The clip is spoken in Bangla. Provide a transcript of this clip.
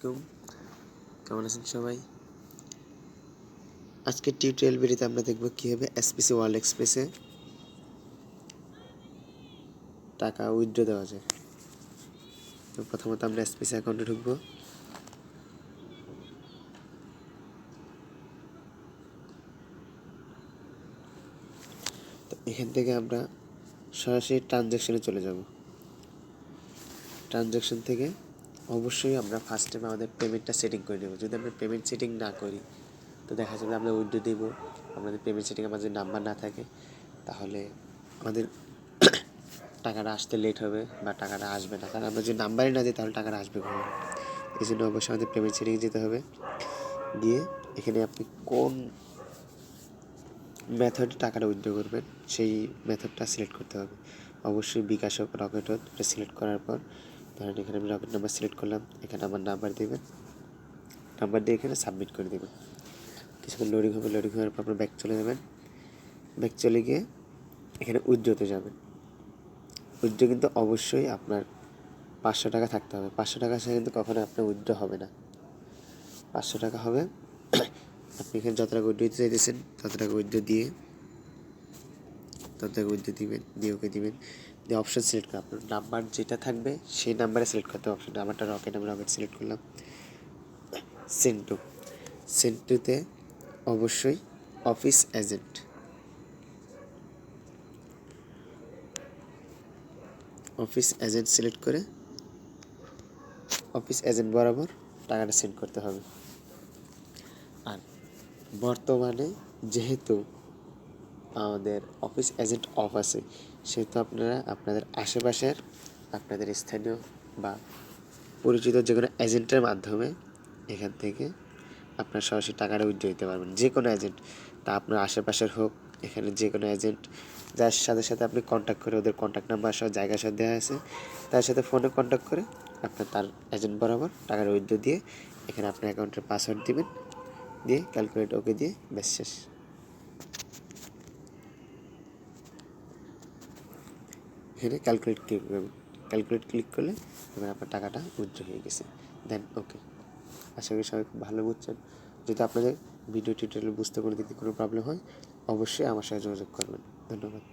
আলাইকুম, কেমন আছেন সবাই? আজকে টিউটোরিয়াল ভিডিওতে আমরা দেখব কিভাবে এসপিসি ওয়ার্ল্ড এক্সপ্রেসে টাকা উইথড্র দেওয়া যায়। তো প্রথমত আমরা এসপিসি অ্যাকাউন্টে ঢুকবো। তো এখান থেকে আমরা সরাসরি ট্রানজ্যাকশনে চলে যাব। ট্রানজ্যাকশন থেকে অবশ্যই আমরা ফার্স্ট টাইম আমাদের পেমেন্টটা সেটিং করে নেব। যদি আমরা পেমেন্ট সেটিং না করি তো দেখা যাবে আমরা উইথড্র দেব, আমাদের পেমেন্ট সেটিং আমাদের নাম্বার না থাকে তাহলে আমাদের টাকাটা আসতে লেট হবে বা টাকাটা আসবে না। কারণ আমরা যদি নাম্বারই না দিই তাহলে টাকাটা আসবে কীভাবে? এই জন্য অবশ্যই আমাদের পেমেন্ট সেটিংয়ে যেতে হবে। গিয়ে এখানে আপনি কোন মেথডে টাকাটা উইথড্র করবেন সেই মেথডটা সিলেক্ট করতে হবে। অবশ্যই বিকাশ হোক, রকেট হোক, এটা সিলেক্ট করার পর ধরেন এখানে আমি রকেট নাম্বার সিলেক্ট করলাম, এখানে আমার নাম্বার দেবেন, নাম্বার দিয়ে এখানে সাবমিট করে দেবেন। কিছুক্ষণ লোডিং হবে, লোডিং হওয়ার পর আপনার ব্যাক চলে যাবেন। ব্যাক চলে গিয়ে এখানে উইথড্রতে যাবেন। উইথড্র কিন্তু অবশ্যই আপনার 500 টাকা থাকতে হবে। 500 টাকা ছাড়া কিন্তু কখনো আপনার উইথড্র হবে না। 500 টাকা হবে। আপনি এখানে যত টাকা উইথড্র দিতে চাইতেছেন তত টাকা উইথড্র দিয়ে তত টাকা উইথড্র দিবেন, দিয়ে ওকে দিবেন, দিয়ে অপশান সিলেক্ট করে আপনার নাম্বার যেটা থাকবে সেই নাম্বারে সিলেক্ট করতে হবে অপশানটা। আমারটা রকেট, আমি রকেট সিলেক্ট করলাম। সেন্টুতে অবশ্যই office agent, office agent select করে অফিস এজেন্ট বরাবর টাকাটা সেন্ড করতে হবে। আর বর্তমানে যেহেতু আমাদের অফিস এজেন্ট অফ আছে সেহেতু আপনারা আপনাদের আশেপাশের আপনাদের স্থানীয় বা পরিচিত যে কোনো এজেন্টের মাধ্যমে এখান থেকে আপনার সরাসরি টাকাটা উইথড্র দিতে পারবেন। যে কোনো এজেন্ট, তা আপনার আশেপাশের হোক, এখানে যে কোনো এজেন্ট যার সাথে সাথে আপনি কন্ট্যাক্ট করে ওদের কন্ট্যাক্ট নাম্বার সহ জায়গা সহ দেওয়া আছে তার সাথে ফোনে কন্ট্যাক্ট করে আপনার তার এজেন্ট বরাবর টাকার উইথড্র দিয়ে এখানে আপনার অ্যাকাউন্টের পাসওয়ার্ড দিবেন, দিয়ে ক্যালকুলেট ওকে দিয়ে ব্যাস শেষ। এখানে ক্যালকুলেট ক্লিক করবেন, ক্যালকুলেট ক্লিক করলে এবার আপনার টাকাটা উইথড্র হয়ে গেছে। দেন ওকে। আশা করি সবাই খুব ভালো বুঝছেন। যদি আপনাদের ভিডিও টিউটোরিয়াল বুঝতে কোনো দিক দিয়ে কোনো প্রবলেম হয় অবশ্যই আমার সাথে যোগাযোগ করবেন। ধন্যবাদ।